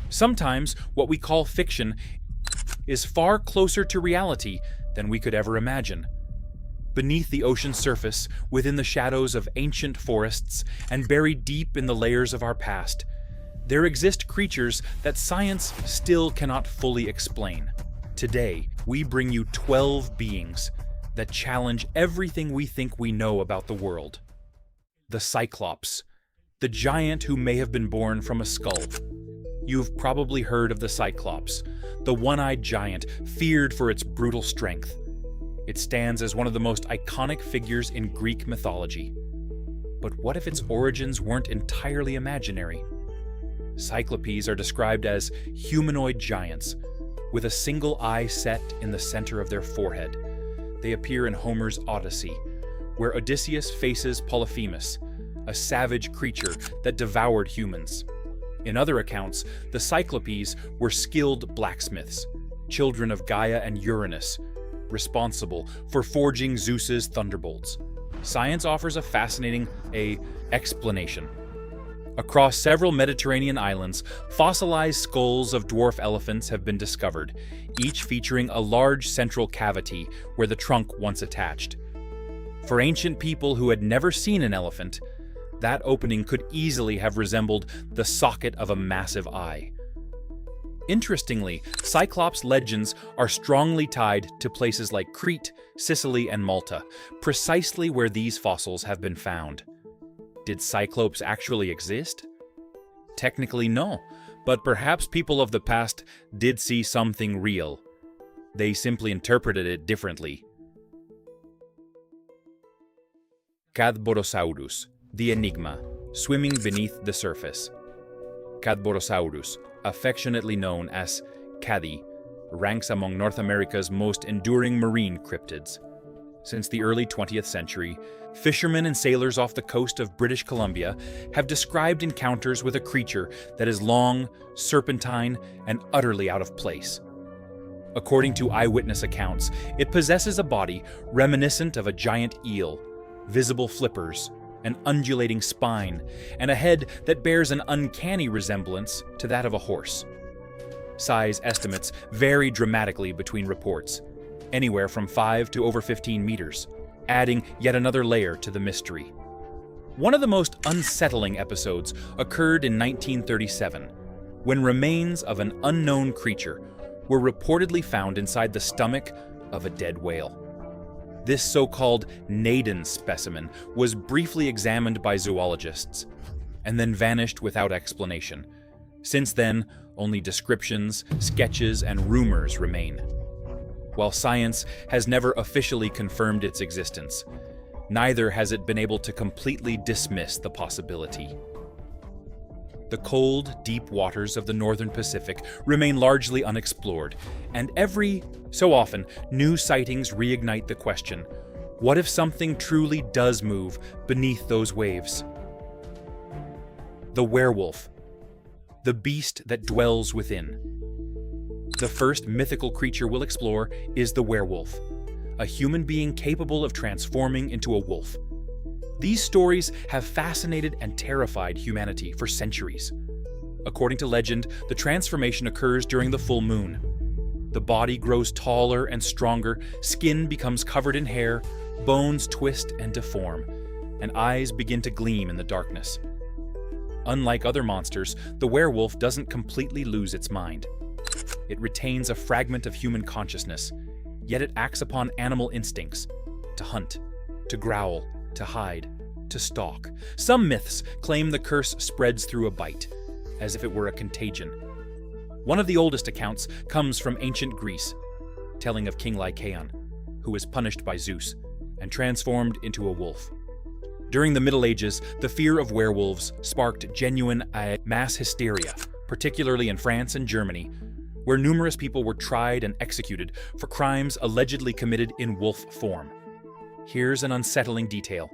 Sometimes what we call fiction is far closer to reality than we could ever imagine. Beneath the ocean's surface, within the shadows of ancient forests, and buried deep in the layers of our past, there exist creatures that science still cannot fully explain. Today, we bring you 12 beings that challenge everything we think we know about the world. The Cyclops, the giant who may have been born from a skull. You've probably heard of the Cyclops, the one-eyed giant feared for its brutal strength. It stands as one of the most iconic figures in Greek mythology. But what if its origins weren't entirely imaginary? Cyclopes are described as humanoid giants, with a single eye set in the center of their forehead. They appear in Homer's Odyssey, where Odysseus faces Polyphemus, a savage creature that devoured humans. In other accounts, the Cyclopes were skilled blacksmiths, children of Gaia and Uranus, responsible for forging Zeus's thunderbolts. Science offers a fascinating explanation. Across several Mediterranean islands, fossilized skulls of dwarf elephants have been discovered, each featuring a large central cavity where the trunk once attached. For ancient people who had never seen an elephant, that opening could easily have resembled the socket of a massive eye. Interestingly, Cyclops legends are strongly tied to places like Crete, Sicily, and Malta, precisely where these fossils have been found. Did Cyclops actually exist? Technically, no, but perhaps people of the past did see something real. They simply interpreted it differently. Cadborosaurus, the enigma, swimming beneath the surface. Cadborosaurus, affectionately known as Caddy, ranks among North America's most enduring marine cryptids. Since the early 20th century, fishermen and sailors off the coast of British Columbia have described encounters with a creature that is long, serpentine, and utterly out of place. According to eyewitness accounts, it possesses a body reminiscent of a giant eel, visible flippers, an undulating spine, and a head that bears an uncanny resemblance to that of a horse. Size estimates vary dramatically between reports, anywhere from 5 to over 15 meters, adding yet another layer to the mystery. One of the most unsettling episodes occurred in 1937, when remains of an unknown creature were reportedly found inside the stomach of a dead whale. This so-called Naden specimen was briefly examined by zoologists, and then vanished without explanation. Since then, only descriptions, sketches, and rumors remain. While science has never officially confirmed its existence, neither has it been able to completely dismiss the possibility. The cold, deep waters of the northern Pacific remain largely unexplored, and every so often, new sightings reignite the question, what if something truly does move beneath those waves? The werewolf, the beast that dwells within. The first mythical creature we'll explore is the werewolf, a human being capable of transforming into a wolf. These stories have fascinated and terrified humanity for centuries. According to legend, the transformation occurs during the full moon. The body grows taller and stronger, skin becomes covered in hair, bones twist and deform, and eyes begin to gleam in the darkness. Unlike other monsters, the werewolf doesn't completely lose its mind. It retains a fragment of human consciousness, yet it acts upon animal instincts, to hunt, to growl, to hide, to stalk. Some myths claim the curse spreads through a bite, as if it were a contagion. One of the oldest accounts comes from ancient Greece, telling of King Lycaon, who was punished by Zeus and transformed into a wolf. During the Middle Ages, the fear of werewolves sparked genuine mass hysteria, particularly in France and Germany, where numerous people were tried and executed for crimes allegedly committed in wolf form. Here's an unsettling detail.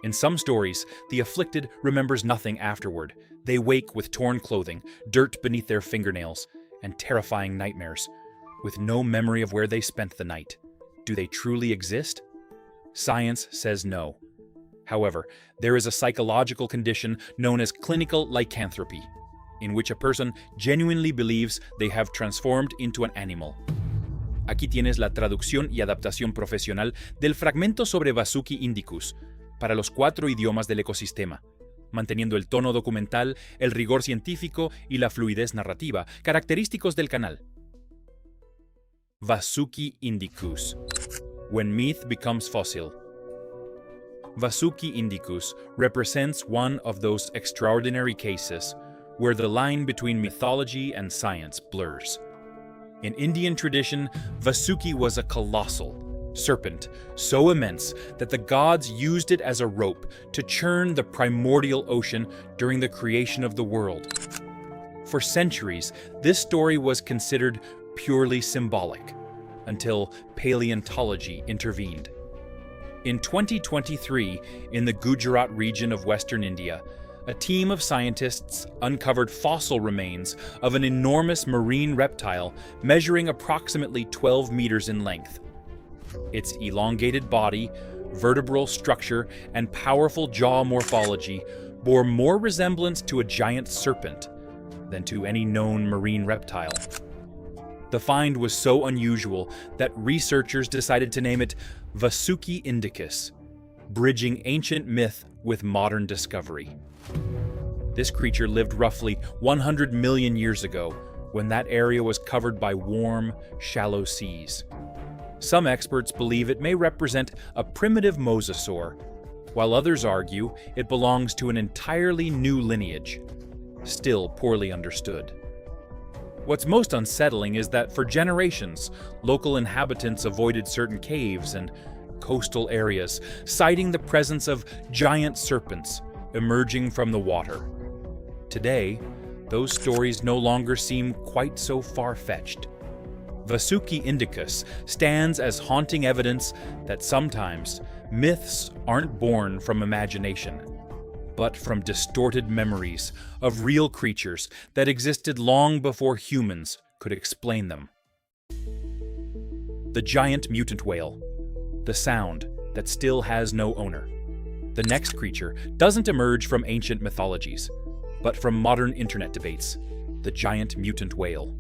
In some stories, the afflicted remembers nothing afterward. They wake with torn clothing, dirt beneath their fingernails, and terrifying nightmares, with no memory of where they spent the night. Do they truly exist? Science says no. However, there is a psychological condition known as clinical lycanthropy. in which a person genuinely believes they have transformed into an animal. Aquí tienes la traducción y adaptación profesional del fragmento sobre Vasuki Indicus para los 4 idiomas del ecosistema, manteniendo el tono documental, el rigor científico y la fluidez narrativa, característicos del canal. Vasuki Indicus. When myth becomes fossil. Vasuki Indicus represents one of those extraordinary cases where the line between mythology and science blurs. In Indian tradition, Vasuki was a colossal serpent, so immense that the gods used it as a rope to churn the primordial ocean during the creation of the world. For centuries, this story was considered purely symbolic, until paleontology intervened. In 2023, in the Gujarat region of Western India, a team of scientists uncovered fossil remains of an enormous marine reptile measuring approximately 12 meters in length. Its elongated body, vertebral structure, and powerful jaw morphology bore more resemblance to a giant serpent than to any known marine reptile. The find was so unusual that researchers decided to name it Vasuki Indicus, bridging ancient myth with modern discovery. This creature lived roughly 100 million years ago, when that area was covered by warm, shallow seas. Some experts believe it may represent a primitive mosasaur, while others argue it belongs to an entirely new lineage, still poorly understood. What's most unsettling is that for generations, local inhabitants avoided certain caves and coastal areas, citing the presence of giant serpents emerging from the water. Today, those stories no longer seem quite so far-fetched. Vasuki Indicus stands as haunting evidence that sometimes myths aren't born from imagination, but from distorted memories of real creatures that existed long before humans could explain them. The giant mutant whale, the sound that still has no owner. The next creature doesn't emerge from ancient mythologies, but from modern internet debates, the giant mutant whale.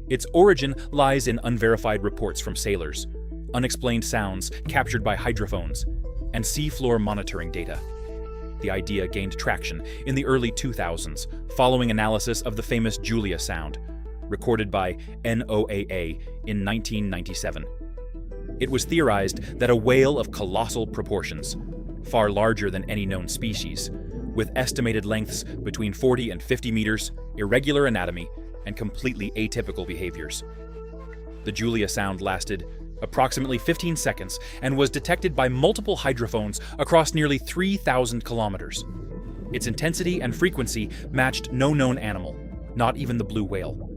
Its origin lies in unverified reports from sailors, unexplained sounds captured by hydrophones, and seafloor monitoring data. The idea gained traction in the early 2000s following analysis of the famous Julia sound, recorded by NOAA in 1997. It was theorized that a whale of colossal proportions, far larger than any known species, with estimated lengths between 40 and 50 meters, irregular anatomy, and completely atypical behaviors. The Julia sound lasted approximately 15 seconds and was detected by multiple hydrophones across nearly 3,000 kilometers. Its intensity and frequency matched no known animal, not even the blue whale.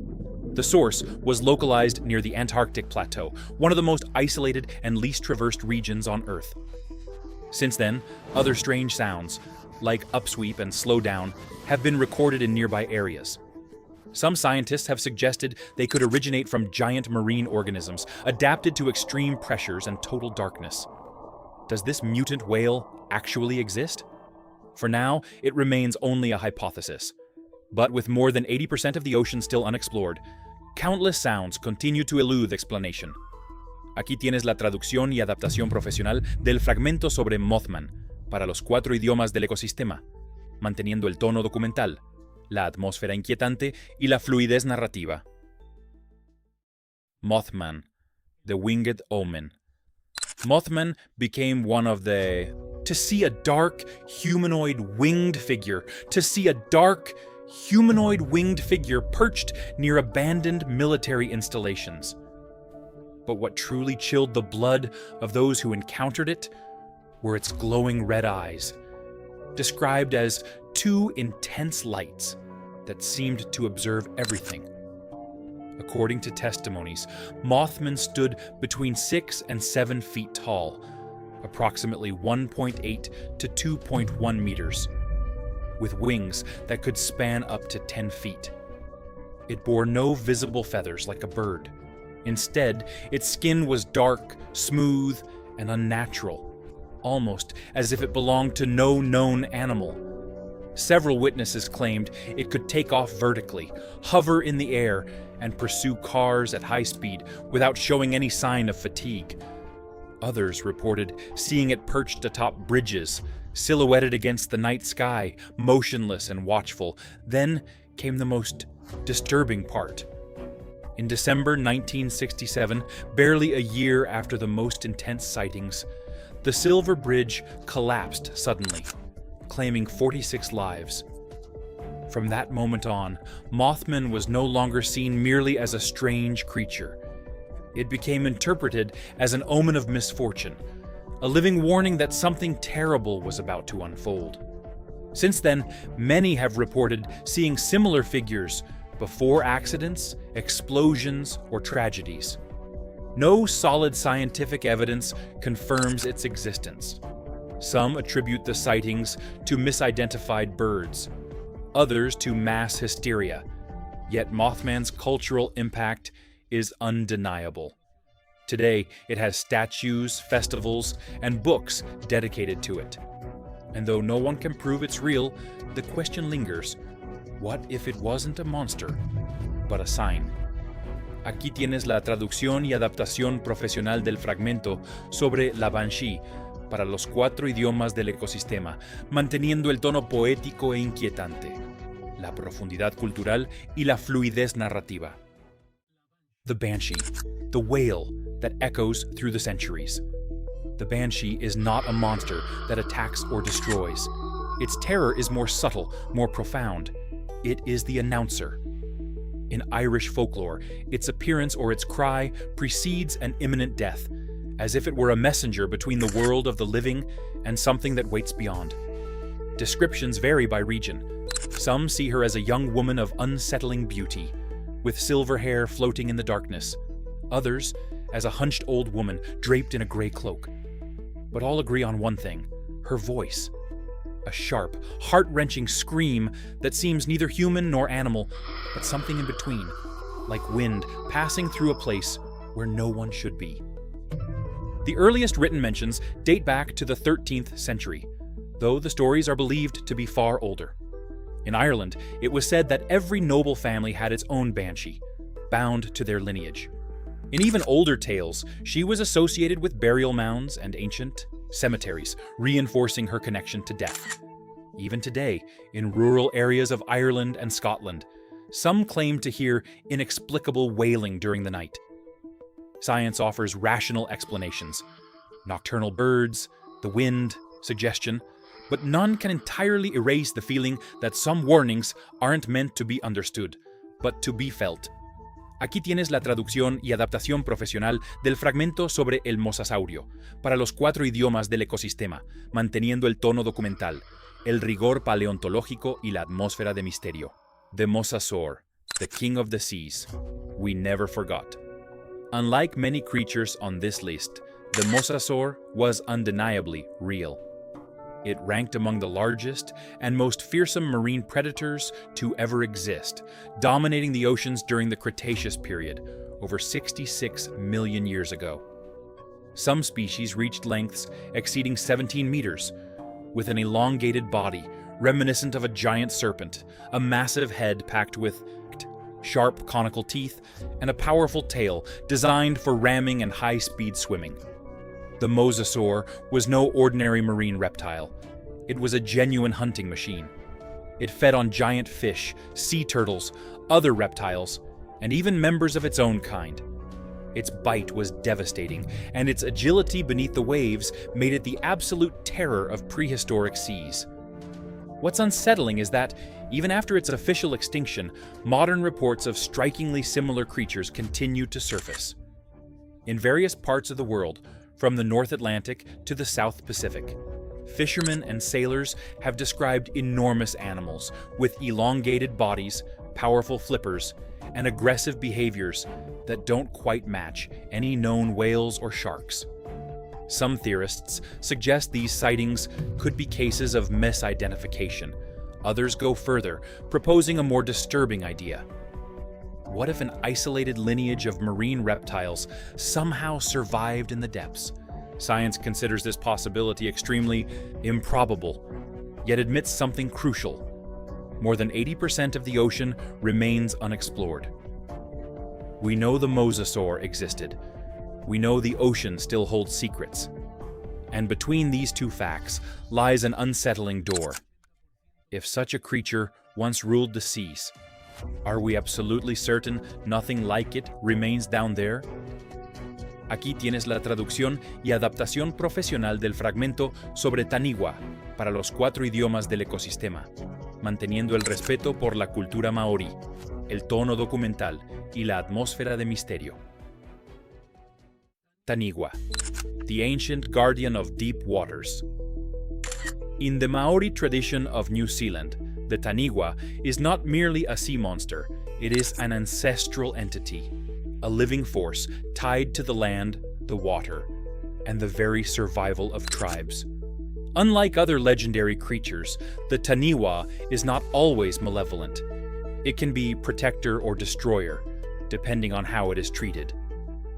The source was localized near the Antarctic Plateau, one of the most isolated and least traversed regions on Earth. Since then, other strange sounds, like upsweep and slowdown, have been recorded in nearby areas. Some scientists have suggested they could originate from giant marine organisms adapted to extreme pressures and total darkness. Does this mutant whale actually exist? For now, it remains only a hypothesis. But with more than 80% of the ocean still unexplored, countless sounds continue to elude explanation. Aquí tienes la traducción y adaptación profesional del fragmento sobre Mothman para los 4 idiomas del ecosistema, manteniendo el tono documental, la atmósfera inquietante y la fluidez narrativa. Mothman, the Winged Omen. Mothman became one of the... To see a dark, humanoid winged figure, perched near abandoned military installations. But what truly chilled the blood of those who encountered it were its glowing red eyes, described as 2 intense lights that seemed to observe everything. According to testimonies, Mothman stood between 6 and 7 feet tall, approximately 1.8 to 2.1 meters, with wings that could span up to 10 feet. It bore no visible feathers like a bird. Instead, its skin was dark, smooth, and unnatural, almost as if it belonged to no known animal. Several witnesses claimed it could take off vertically, hover in the air, and pursue cars at high speed without showing any sign of fatigue. Others reported seeing it perched atop bridges, silhouetted against the night sky, motionless and watchful. Then came the most disturbing part. In December 1967, barely a year after the most intense sightings, the Silver Bridge collapsed suddenly, claiming 46 lives. From that moment on, Mothman was no longer seen merely as a strange creature. It became interpreted as an omen of misfortune, a living warning that something terrible was about to unfold. Since then, many have reported seeing similar figures before accidents, explosions, or tragedies. No solid scientific evidence confirms its existence. Some attribute the sightings to misidentified birds, others to mass hysteria, yet Mothman's cultural impact is undeniable. Today, it has statues, festivals, and books dedicated to it. And though no one can prove it's real, the question lingers: what if it wasn't a monster, but a sign? Aquí tienes la traducción y adaptación profesional del fragmento sobre la Banshee para los 4 idiomas del ecosistema, manteniendo el tono poético e inquietante, la profundidad cultural y la fluidez narrativa. The Banshee, the wail that echoes through the centuries. The Banshee is not a monster that attacks or destroys. Its terror is more subtle, more profound. It is the announcer. In Irish folklore, its appearance or its cry precedes an imminent death, as if it were a messenger between the world of the living and something that waits beyond. Descriptions vary by region. Some see her as a young woman of unsettling beauty, with silver hair floating in the darkness. Others as a hunched old woman draped in a gray cloak. But all agree on one thing: her voice. A sharp, heart-wrenching scream that seems neither human nor animal, but something in between, like wind passing through a place where no one should be. The earliest written mentions date back to the 13th century, though the stories are believed to be far older. In Ireland, it was said that every noble family had its own banshee, bound to their lineage. In even older tales, she was associated with burial mounds and ancient cemeteries, reinforcing her connection to death. Even today, in rural areas of Ireland and Scotland, some claim to hear inexplicable wailing during the night. Science offers rational explanations: nocturnal birds, the wind, suggestion, but none can entirely erase the feeling that some warnings aren't meant to be understood, but to be felt. Aquí tienes la traducción y adaptación profesional del fragmento sobre el mosasaurio, para los 4 idiomas del ecosistema, manteniendo el tono documental, el rigor paleontológico y la atmósfera de misterio. The Mosasaur, the king of the seas, we never forgot. Unlike many creatures on this list, the Mosasaur was undeniably real. It ranked among the largest and most fearsome marine predators to ever exist, dominating the oceans during the Cretaceous period, over 66 million years ago. Some species reached lengths exceeding 17 meters, with an elongated body reminiscent of a giant serpent, a massive head packed with sharp conical teeth, and a powerful tail designed for ramming and high-speed swimming. The Mosasaur was no ordinary marine reptile. It was a genuine hunting machine. It fed on giant fish, sea turtles, other reptiles, and even members of its own kind. Its bite was devastating, and its agility beneath the waves made it the absolute terror of prehistoric seas. What's unsettling is that, even after its official extinction, modern reports of strikingly similar creatures continue to surface. In various parts of the world, from the North Atlantic to the South Pacific, fishermen and sailors have described enormous animals with elongated bodies, powerful flippers, and aggressive behaviors that don't quite match any known whales or sharks. Some theorists suggest these sightings could be cases of misidentification. Others go further, proposing a more disturbing idea. What if an isolated lineage of marine reptiles somehow survived in the depths? Science considers this possibility extremely improbable, yet admits something crucial. More than 80% of the ocean remains unexplored. We know the mosasaur existed. We know the ocean still holds secrets. And between these two facts lies an unsettling door. If such a creature once ruled the seas, are we absolutely certain nothing like it remains down there? Aquí tienes la traducción y adaptación profesional del fragmento sobre Taniwha para los 4 idiomas del ecosistema, manteniendo el respeto por la cultura maorí, el tono documental y la atmósfera de misterio. Taniwha, the ancient guardian of deep waters. In the Maori tradition of New Zealand, the Taniwha is not merely a sea monster, it is an ancestral entity, a living force tied to the land, the water, and the very survival of tribes. Unlike other legendary creatures, the Taniwha is not always malevolent. It can be protector or destroyer, depending on how it is treated.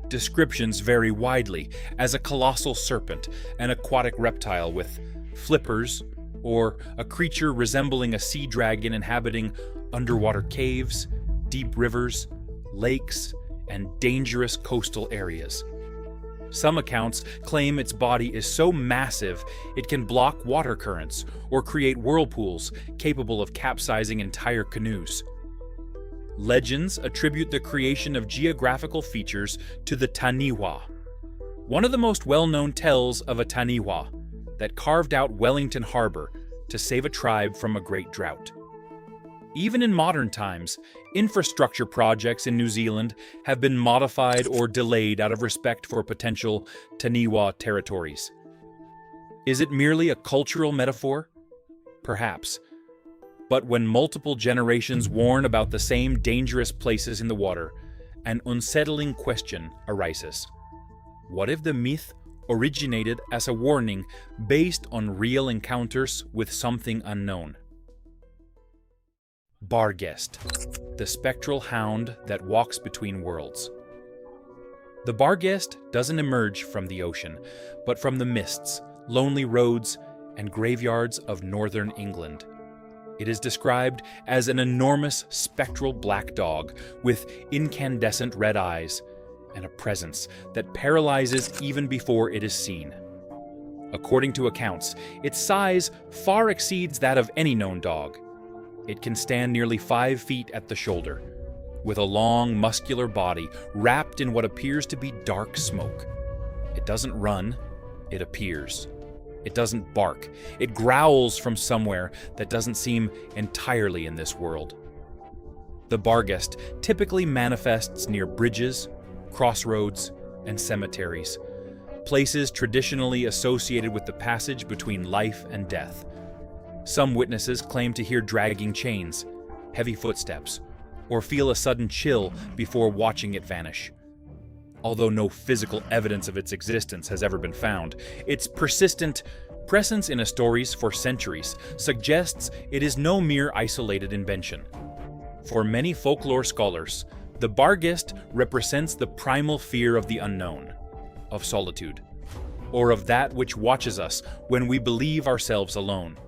Descriptions vary widely, as a colossal serpent, an aquatic reptile with flippers, or a creature resembling a sea dragon inhabiting underwater caves, deep rivers, lakes, and dangerous coastal areas. Some accounts claim its body is so massive it can block water currents or create whirlpools capable of capsizing entire canoes. Legends attribute the creation of geographical features to the Taniwha. One of the most well-known tells of a Taniwha that carved out Wellington Harbor to save a tribe from a great drought. Even in modern times, infrastructure projects in New Zealand have been modified or delayed out of respect for potential Taniwha territories. Is it merely a cultural metaphor? Perhaps. But when multiple generations warn about the same dangerous places in the water, an unsettling question arises. What if the myth originated as a warning based on real encounters with something unknown? Barghest, the spectral hound that walks between worlds. The Barghest doesn't emerge from the ocean, but from the mists, lonely roads, and graveyards of northern England. It is described as an enormous spectral black dog with incandescent red eyes and a presence that paralyzes even before it is seen. According to accounts, its size far exceeds that of any known dog. It can stand nearly 5 feet at the shoulder, with a long, muscular body wrapped in what appears to be dark smoke. It doesn't run, it appears. It doesn't bark. It growls from somewhere that doesn't seem entirely in this world. The Barghest typically manifests near bridges, crossroads, and cemeteries, places traditionally associated with the passage between life and death. Some witnesses claim to hear dragging chains, heavy footsteps, or feel a sudden chill before watching it vanish. Although no physical evidence of its existence has ever been found, its persistent presence in stories for centuries suggests it is no mere isolated invention. For many folklore scholars, the Barghest represents the primal fear of the unknown, of solitude, or of that which watches us when we believe ourselves alone.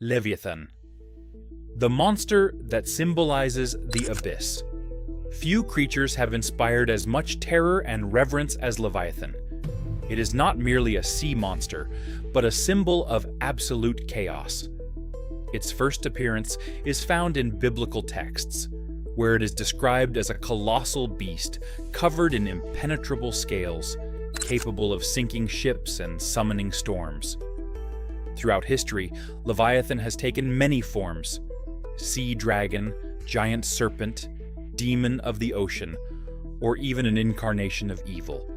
Leviathan, the monster that symbolizes the abyss. Few creatures have inspired as much terror and reverence as Leviathan. It is not merely a sea monster, but a symbol of absolute chaos. Its first appearance is found in biblical texts, where it is described as a colossal beast covered in impenetrable scales, capable of sinking ships and summoning storms. Throughout history, Leviathan has taken many forms: sea dragon, giant serpent, demon of the ocean, or even an incarnation of evil.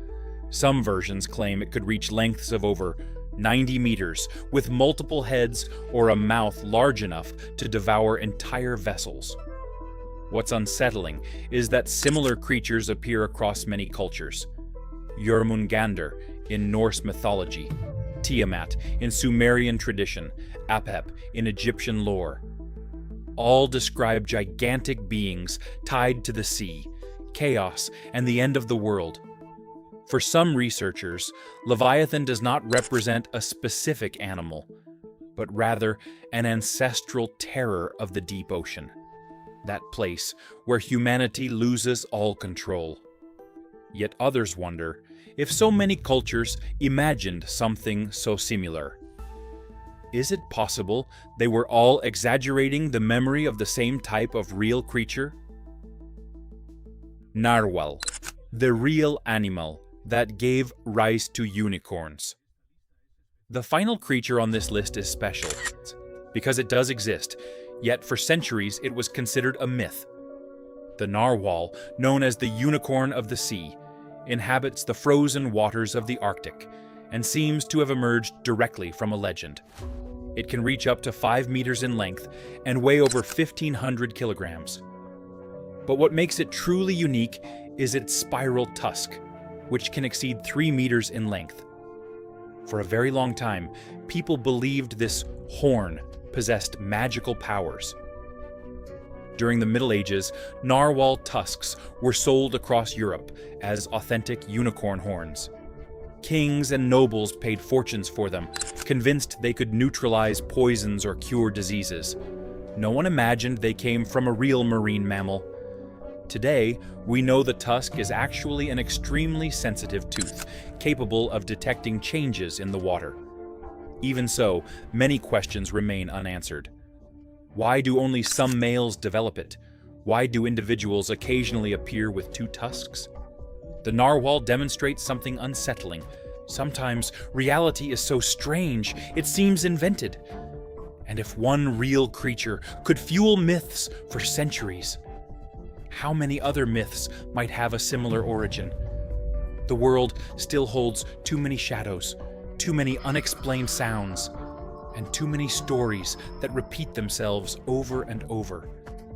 Some versions claim it could reach lengths of over 90 meters, with multiple heads or a mouth large enough to devour entire vessels. What's unsettling is that similar creatures appear across many cultures. Jormungandr in Norse mythology, Tiamat in Sumerian tradition, Apep in Egyptian lore. All describe gigantic beings tied to the sea, chaos, and the end of the world. For some researchers, Leviathan does not represent a specific animal, but rather an ancestral terror of the deep ocean, that place where humanity loses all control. Yet others wonder if so many cultures imagined something so similar. Is it possible they were all exaggerating the memory of the same type of real creature? Narwhal, the real animal that gave rise to unicorns. The final creature on this list is special, because it does exist, yet for centuries it was considered a myth. The narwhal, known as the unicorn of the sea, inhabits the frozen waters of the Arctic and seems to have emerged directly from a legend. It can reach up to 5 meters in length and weigh over 1,500 kilograms. But what makes it truly unique is its spiral tusk, which can exceed 3 meters in length. For a very long time, people believed this horn possessed magical powers. During the Middle Ages, narwhal tusks were sold across Europe as authentic unicorn horns. Kings and nobles paid fortunes for them, convinced they could neutralize poisons or cure diseases. No one imagined they came from a real marine mammal. Today, we know the tusk is actually an extremely sensitive tooth, capable of detecting changes in the water. Even so, many questions remain unanswered. Why do only some males develop it? Why do individuals occasionally appear with 2 tusks? The narwhal demonstrates something unsettling. Sometimes reality is so strange, it seems invented. And if one real creature could fuel myths for centuries, how many other myths might have a similar origin? The world still holds too many shadows, too many unexplained sounds, and too many stories that repeat themselves over and over.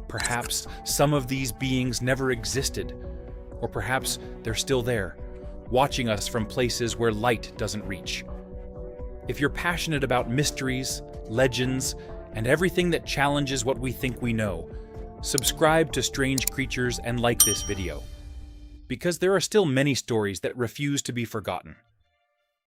Perhaps some of these beings never existed, or perhaps they're still there, watching us from places where light doesn't reach. If you're passionate about mysteries, legends, and everything that challenges what we think we know, subscribe to Strange Creatures and like this video, because there are still many stories that refuse to be forgotten.